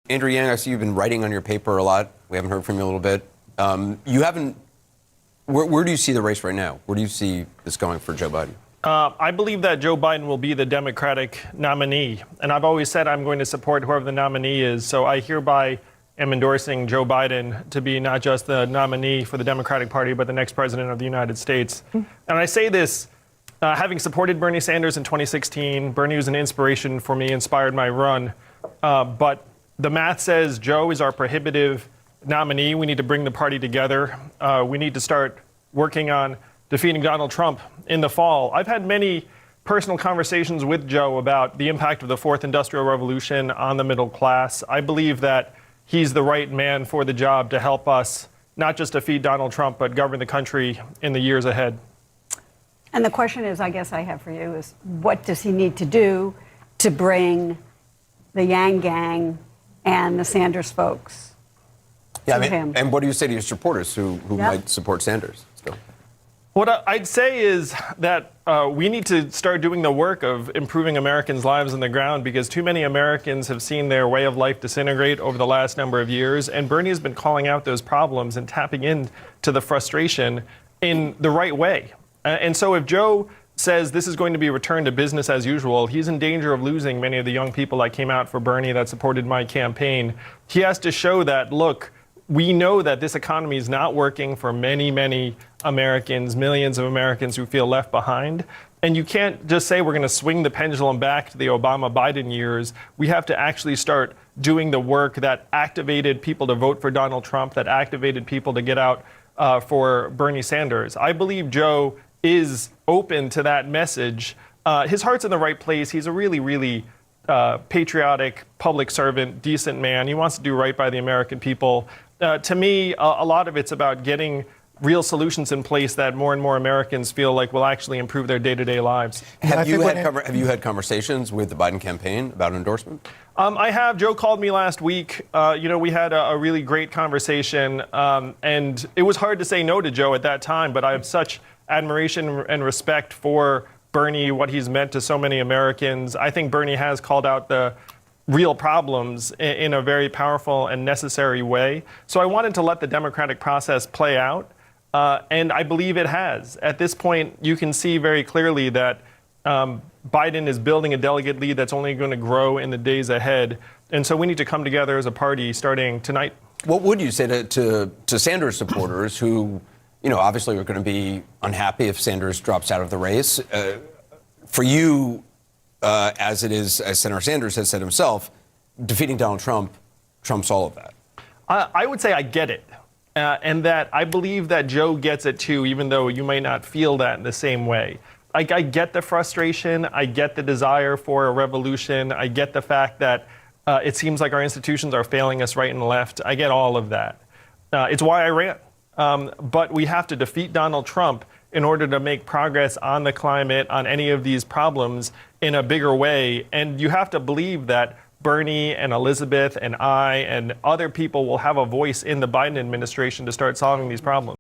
Andrew Yang, I see you've been writing on your paper a lot. We haven't heard from you a little bit. You haven't. Where do you see the race right now? Where do you see this going for Joe Biden? I believe that Joe Biden will be the Democratic nominee. And I've always said I'm going to support whoever the nominee is. So I hereby am endorsing Joe Biden to be not just the nominee for the Democratic Party, but the next president of the United States. And I say this, having supported Bernie Sanders in 2016, Bernie was an inspiration for me, inspired my run. But the math says Joe is our prohibitive nominee. We need to bring the party together. We need to start working on defeating Donald Trump in the fall. I've had many personal conversations with Joe about the impact of the fourth industrial revolution on the middle class. I believe that he's the right man for the job to help us not just defeat Donald Trump, but govern the country in the years ahead. And the question is, I guess I have for you, is what does he need to do to bring the Yang gang and the Sanders folks to him? And what do you say to your supporters who might support Sanders still? What I'd say is that we need to start doing the work of improving Americans' lives on the ground, because too many Americans have seen their way of life disintegrate over the last number of years. And Bernie has been calling out those problems and tapping into the frustration in the right way. And so if Joe says this is going to be returned to business as usual, he's in danger of losing many of the young people that came out for Bernie that supported my campaign. He has to show that, look, we know that this economy is not working for many, many Americans, millions of Americans who feel left behind. And you can't just say we're going to swing the pendulum back to the Obama-Biden years. We have to actually start doing the work that activated people to vote for Donald Trump, that activated people to get out for Bernie Sanders. I believe Joe is open to that message. His heart's in the right place. He's a really, really patriotic public servant, decent man. He wants to do right by the American people. To me, a lot of it's about getting real solutions in place that more and more Americans feel like will actually improve their day-to-day lives. Have you had conversations with the Biden campaign about endorsement? I have. Joe called me last week. We had a really great conversation, and it was hard to say no to Joe at that time, but I have such admiration and respect for Bernie, what he's meant to so many Americans. I think Bernie has called out the real problems in a very powerful and necessary way. So I wanted to let the democratic process play out, and I believe it has. At this point, you can see very clearly that Biden is building a delegate lead that's only going to grow in the days ahead. And so we need to come together as a party starting tonight. What would you say to Sanders supporters who, obviously are going to be unhappy if Sanders drops out of the race? For you, as it is, as Senator Sanders has said himself, defeating Donald Trump trumps all of that. I would say I get it. And that I believe that Joe gets it too, even though you may not feel that in the same way. I get the frustration. I get the desire for a revolution. I get the fact that it seems like our institutions are failing us right and left. I get all of that. It's why I ran. But we have to defeat Donald Trump in order to make progress on the climate, on any of these problems in a bigger way. And you have to believe that Bernie and Elizabeth and I and other people will have a voice in the Biden administration to start solving these problems.